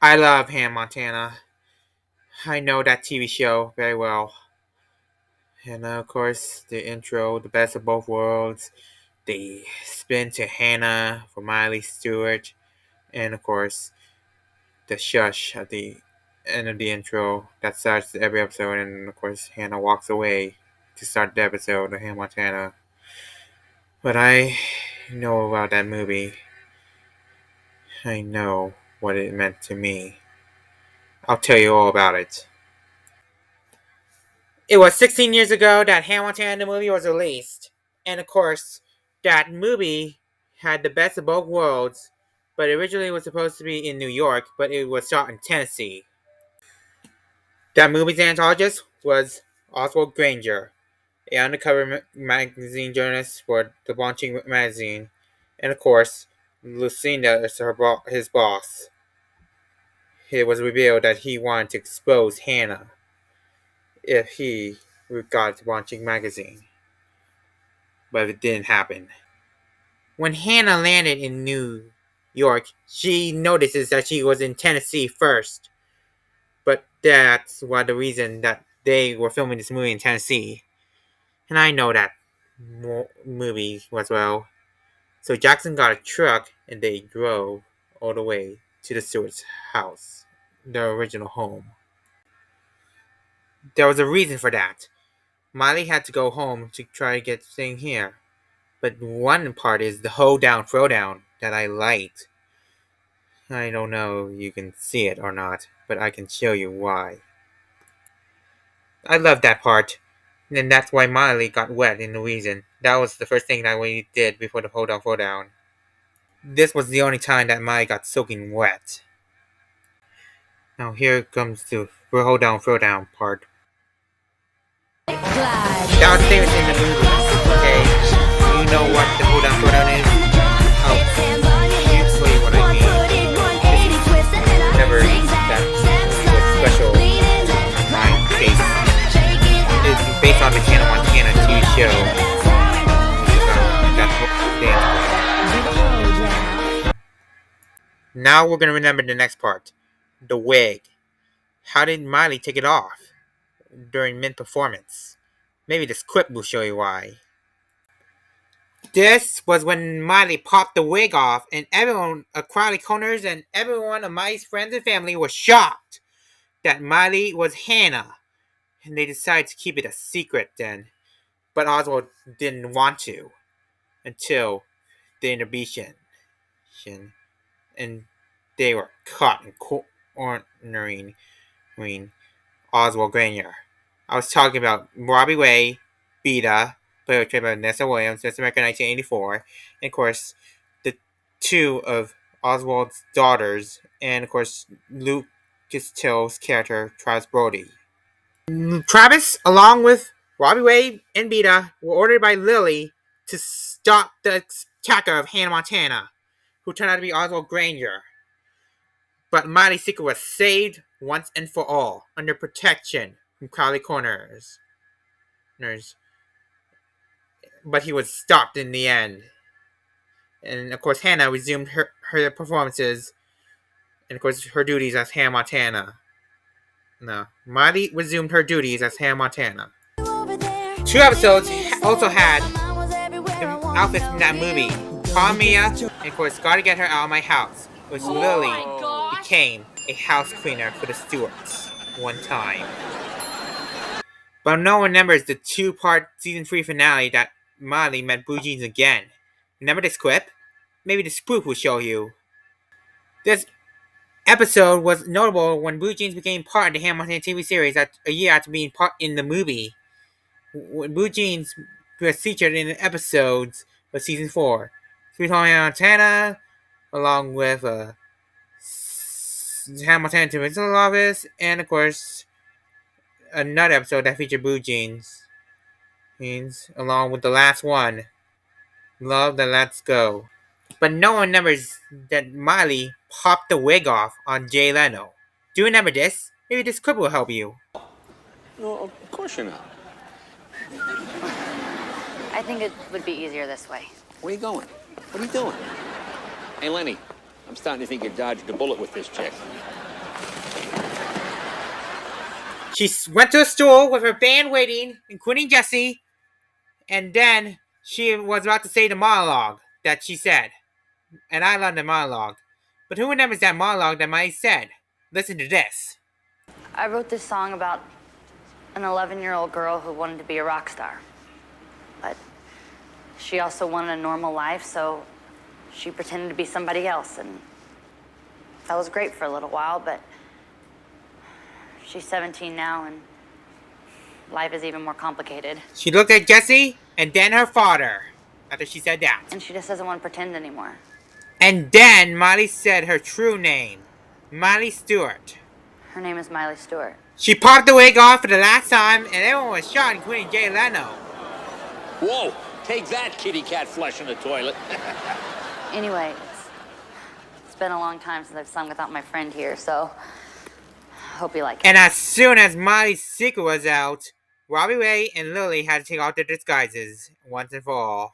I love Hannah Montana. I know that TV show very well. And of course, the intro, the best of both worlds, the spin to Hannah for Miley Stewart, and of course, the shush at the end of the intro that starts every episode, and of course, Hannah walks away to start the episode of Hannah Montana. But I know about that movie. I know what it meant to me. I'll tell you all about it. It was 16 years ago that Hannah Montana the movie was released. And of course, that movie had the best of both worlds, but originally it was supposed to be in New York, but it was shot in Tennessee. That movie's anthologist was Oswald Granger, an undercover magazine journalist for the launching magazine, and of course, Lucinda is his boss. It was revealed that he wanted to expose Hannah if he got to launching magazine, but it didn't happen. When Hannah landed in New York, she notices that she was in Tennessee first, but that's why the reason that they were filming this movie in Tennessee. And I know that movie as well. So Jackson got a truck and they drove all the way to the Stewart's house, their original home. There was a reason for that. Miley had to go home to try to get things here. But one part is the hold down throwdown that I liked. I don't know if you can see it or not, but I can show you why. I love that part. And that's why Miley got wet in the reason. That was the first thing that we did before the hold down throwdown. This was the only time that Miley got soaking wet. Now here comes the hold down throwdown part. That was famous in the movie. Okay, you know what the hold down throwdown is? Oh, you tell you what I mean. Remember that was special in my case. It's based on the Hannah Montana TV show. Now we're gonna remember the next part. The wig. How did Miley take it off during mid-performance? Maybe this clip will show you why. This was when Miley popped the wig off, and everyone at Crowley Corners and everyone of Miley's friends and family was shocked that Miley was Hannah, and they decided to keep it a secret then. But Oswald didn't want to until the intervention, and they were caught in cornering Oswald Granger. I was talking about Robbie Ray, Beta, played by Vanessa Williams, Miss America 1984, and of course, the two of Oswald's daughters, and of course, Lucas Till's character, Travis Brody. Travis, along with Robbie Ray and Beta, were ordered by Lily to stop the attacker of Hannah Montana, who turned out to be Oswald Granger. But Miley's secret was saved once and for all, under protection from Crowley Corners. But he was stopped in the end. And of course, Hannah resumed her performances, and of course, her duties as Hannah Montana. No, Miley resumed her duties as Hannah Montana. 2 episodes also had the outfits from that movie. Call Mia, and of course, Gotta Get Her Out of My House, which Lily became a house cleaner for the Stewarts one time. But no one remembers the 2-part season 3 finale that Miley met Blue Jeans again. Remember this clip? Maybe the spoof will show you. This episode was notable when Blue Jeans became part of the Hannah Montana TV series a year after being part in the movie. When Blue Jeans was featured in the episodes of season 4. Sweet Home Hannah Montana, along with Hannah Montana to Visitor Office, and of course, another episode that featured Blue Jeans, along with the last one, Love That Let's Go. But no one remembers that Miley popped the wig off on Jay Leno. Do you remember this? Maybe this clip will help you. No, of course you're not. I think it would be easier this way. Where are you going? What are you doing? Hey, Lenny, I'm starting to think you dodged a bullet with this chick. She went to a stool with her band waiting, including Jesse, and then she was about to say the monologue that she said. And I love the monologue. But who remembers that monologue that Miley said? Listen to this. I wrote this song about an 11-year-old girl who wanted to be a rock star. But she also wanted a normal life, so she pretended to be somebody else. And that was great for a little while, but she's 17 now, and life is even more complicated. She looked at Jesse and then her father after she said that. And she just doesn't want to pretend anymore. And then Miley said her true name, Miley Stewart. Her name is Miley Stewart. She popped the wig off for the last time, and everyone was shocked, including Jay Leno. Whoa, take that, kitty cat flush in the toilet. Anyway, it's been a long time since I've sung without my friend here, so I hope you like it. And as soon as Miley's secret was out, Robbie Ray and Lily had to take off their disguises once and for all.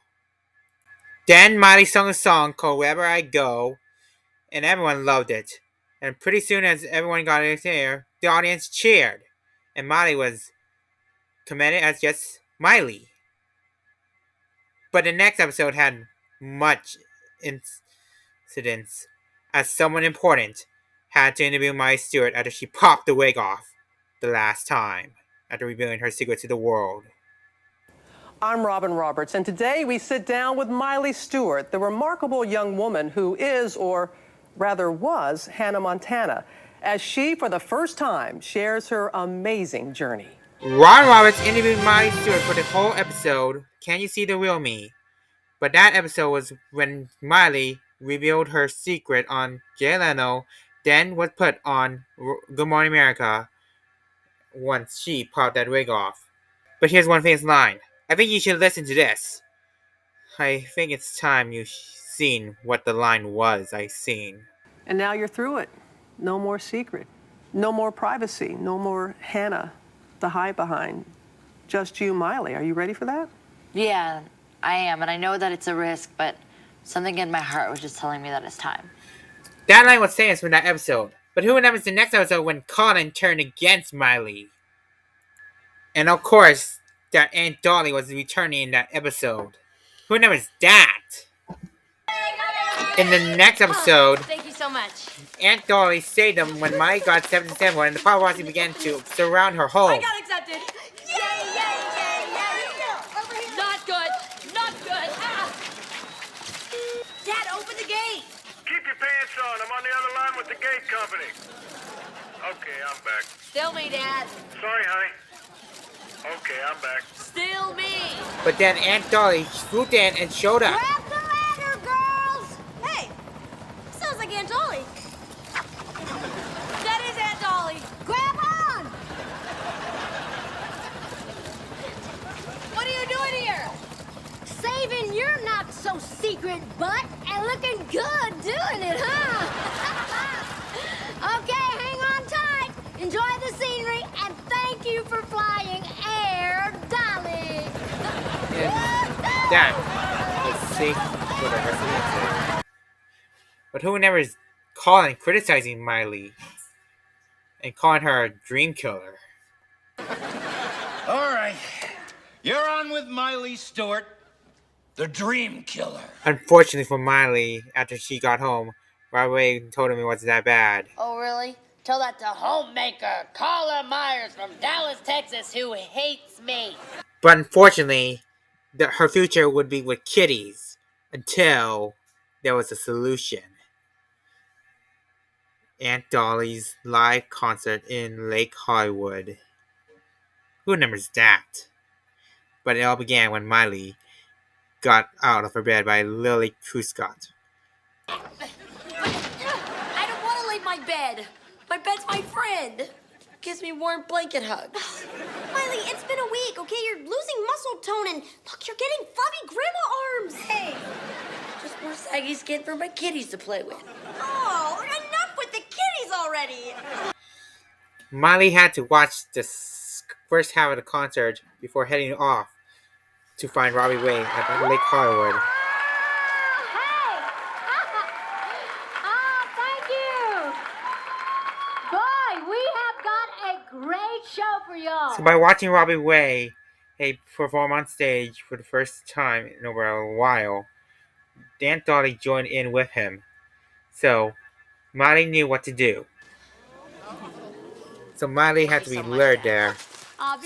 Then Miley sung a song called Wherever I Go, and everyone loved it. And pretty soon as everyone got in there, the audience cheered. And Miley was commended as just Miley. But the next episode had much incidents, as someone important had to interview Miley Stewart after she popped the wig off the last time, after revealing her secret to the world. I'm Robin Roberts, and today we sit down with Miley Stewart, the remarkable young woman who is, or rather was, Hannah Montana, as she, for the first time, shares her amazing journey. Ron Roberts interviewed Miley Stewart for the whole episode, Can You See the Real Me? But that episode was when Miley revealed her secret on Jay Leno, then was put on Good Morning America once she popped that wig off. But here's one famous line. I think you should listen to this. I think it's time you've seen what the line was I seen. And now you're through it. No more secret. No more privacy. No more Hannah to hide behind. Just you, Miley. Are you ready for that? Yeah, I am, and I know that it's a risk, but something in my heart was just telling me that it's time. That line was famous from that episode. But who remembers the next episode when Colin turned against Miley? And of course, that Aunt Dolly was returning in that episode. Who remembers that? In the next episode, Thank you so much. Aunt Dolly saved them when Miley got 77 and the paparazzi began to surround her home. I got accepted. Yay, yay, yay, yay. Not good. Not good. Ah. Dad, open the gate. Keep your pants on. I'm on the other line with the gate company. Okay, I'm back. Still me, Dad. Sorry, honey. Okay, I'm back. Still me. But then Aunt Dolly swooped in and showed up. Grab the ladder, girls. Hey, sounds like Aunt Dolly. That is Aunt Dolly. Grab on. What are you doing here? Saving your not-so-secret butt and looking good doing it, huh? Okay, hang on tight. Enjoy the scenery, and thank you for flying Air Dolly. And that was safe for the rest of the episode. But who remembers Colin criticizing Miley and calling her a dream killer? All right. You're on with Miley Stewart, the dream killer. Unfortunately for Miley, after she got home, right away told him it wasn't that bad. Oh, really? Tell that to homemaker Carla Myers from Dallas, Texas, who hates me. But unfortunately, her future would be with kitties until there was a solution. Aunt Dolly's live concert in Lake Hollywood. Who remembers that? But it all began when Miley got out of her bed by Lily Truscott. I don't want to leave my bed. My bed's my friend. Gives me warm blanket hugs. Miley, it's been a week, okay? You're losing muscle tone and look, you're getting flabby grandma arms. Hey, just more saggy skin for my kitties to play with. Oh, enough with the kitties already. Miley had to watch the first half of the concert before heading off to find Robbie Ray at Lake Hollywood. Thank you. Boy, we have got a great show for y'all. So by watching Robbie Way perform on stage for the first time in over a while, Dan thought he joined in with him. So Miley knew what to do. So Miley had to be lured there.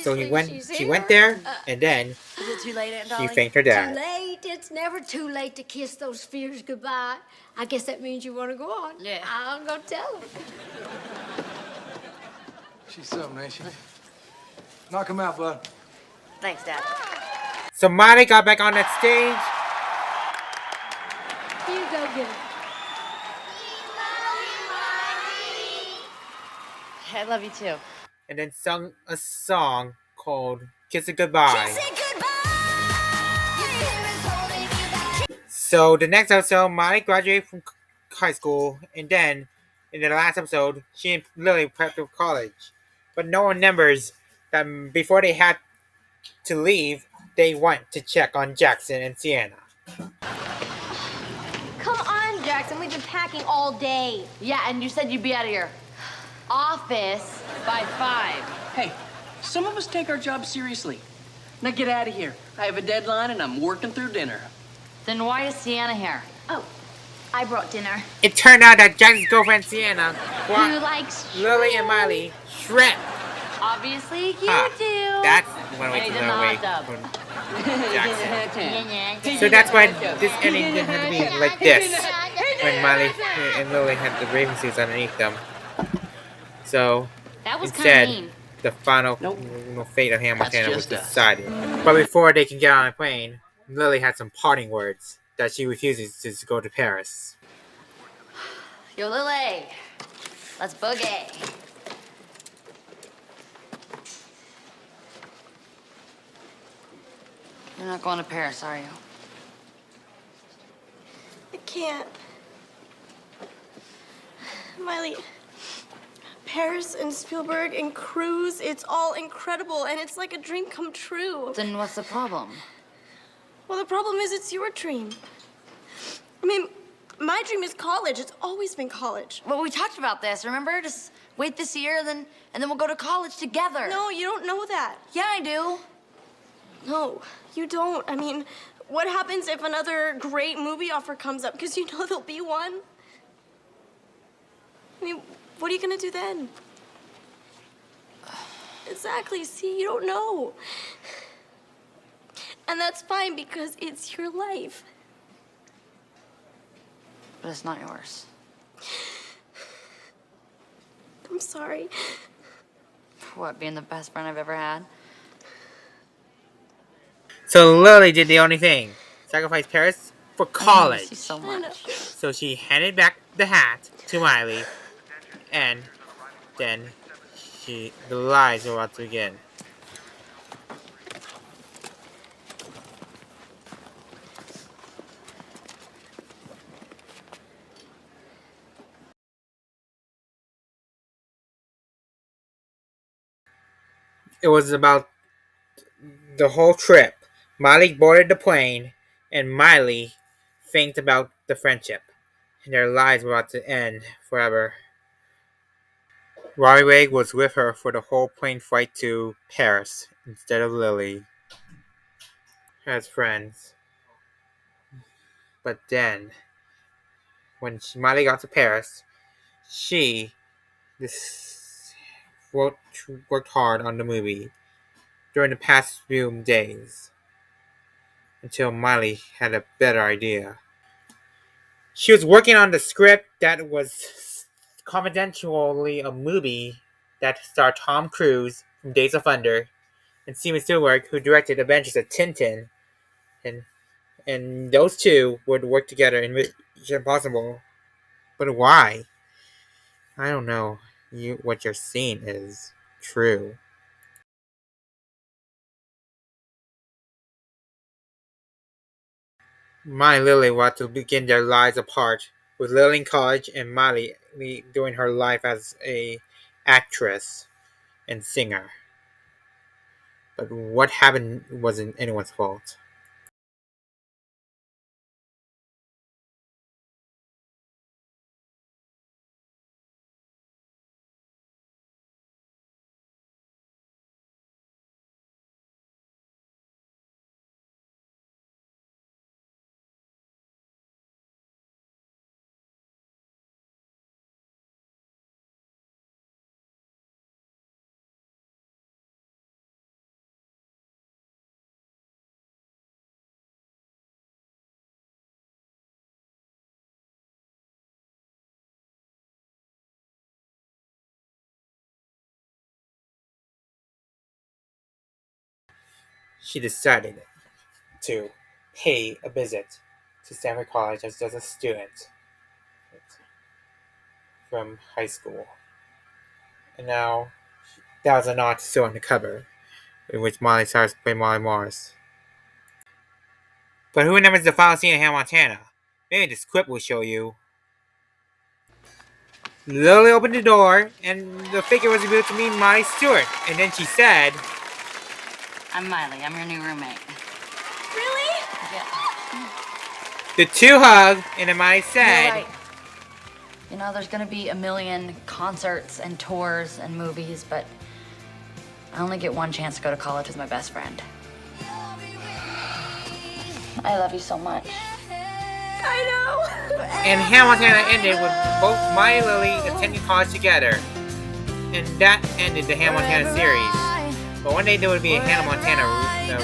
So she went there, and then Is it too late, Aunt she Dolly? thanked her dad. Too late. It's never too late to kiss those fears goodbye. I guess that means you want to go on. Yeah. I'll go tell him. She's something, ain't she? Knock him out, bud. Thanks, Dad. So Miley got back on that stage. You go get him. I love you too. And then sung a song called Kiss It Goodbye. So the next episode, Miley graduated from high school, and then in the last episode, she and Lily prepped for college. But no one remembers that before they had to leave, they went to check on Jackson and Sienna. Come on, Jackson. We've been packing all day. Yeah, and you said you'd be out of your office by 5. Hey, some of us take our job seriously. Now get out of here. I have a deadline and I'm working through dinner. Then why is Sienna here? Oh, I brought dinner. It turned out that Jackson's girlfriend Sienna Who brought likes Lily and Miley shrimp. Obviously, you Ha, do. that's one way And to he's a go away hot dub. from Jackson. Yeah. So that's why this ending didn't have to be like this. When Miley and Lily had the bathing suits underneath them. So That was kind instead, of mean. the final fate of Hannah That's Montana was just us. decided. But before they can get on a plane, Lily had some parting words that she refuses to go to Paris. Yo, Lily. Let's boogie. You're not going to Paris, are you? I can't. Miley, Paris and Spielberg and Cruise, it's all incredible and it's like a dream come true. Then what's the problem? Well, the problem is it's your dream. I mean, my dream is college. It's always been college. Well, we talked about this, remember? Just wait this year, and then we'll go to college together. No, you don't know that. Yeah, I do. No, you don't. I mean, what happens if another great movie offer comes up? Because you know there'll be one. I mean, what are you gonna do then? Exactly, see, you don't know. And that's fine because it's your life. But it's not yours. I'm sorry. For what, being the best friend I've ever had? So Lily did the only thing. Sacrifice Paris for I miss you college. so I know. much. So she handed back the hat to Miley. And then the lies were about to begin. It was about the whole trip. Miley boarded the plane, and Miley think about the friendship. And their lives were about to end forever. Rory was with her for the whole plane flight to Paris instead of Lily as friends. But then, when Miley got to Paris, she worked hard on the movie during the past few days until Miley had a better idea. She was working on the script that was confidentially a movie that starred Tom Cruise from Days of Thunder and Steven Spielberg, who directed Adventures of Tintin, and those two would work together in Mission Impossible. But why? I don't know. What you're seeing is true. Miley and Lily want to begin their lives apart, with Lily in college and Miley doing her life as a actress and singer. But what happened wasn't anyone's fault. she decided to pay a visit to Stanford College as just a student from high school. And now that was a nod to Still on the Cover, in which Miley Cyrus played Molly Morris. But who remembers the final scene of Hannah Montana? Maybe this clip will show you. Lily opened the door, and the figure was revealed to be Miley Stewart. And then she said, I'm Miley. I'm your new roommate. Really? Yeah. the two hugged, and then Miley said, You're right. You know, there's gonna be a million concerts and tours and movies, but I only get one chance to go to college with my best friend. I love you so much. I know. And Hannah Montana ended with both Miley and Lily attending college together. And that ended the Hannah Montana series. But one day there would be a Hannah Montana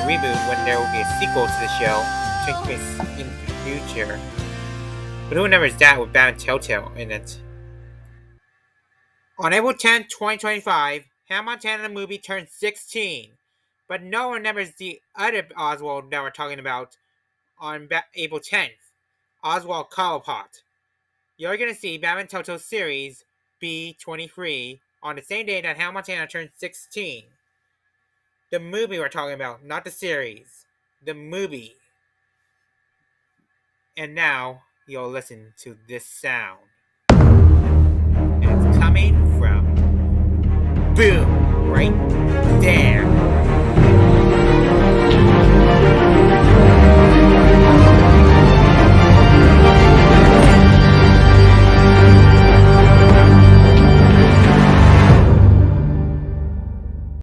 reboot when there would be a sequel to the show, taking place in the future. But who remembers that with Batman Telltale in it? On April 10th, 2025, Hannah Montana the movie turned 16. But no one remembers the other Oswald that we're talking about on April 10th. Oswald Cobblepot. You're going to see Batman Telltale series V23 on the same day that Hannah Montana turned 16. The movie we're talking about, not the series. The movie. And now, you'll listen to this sound. And it's coming from Boom, right there.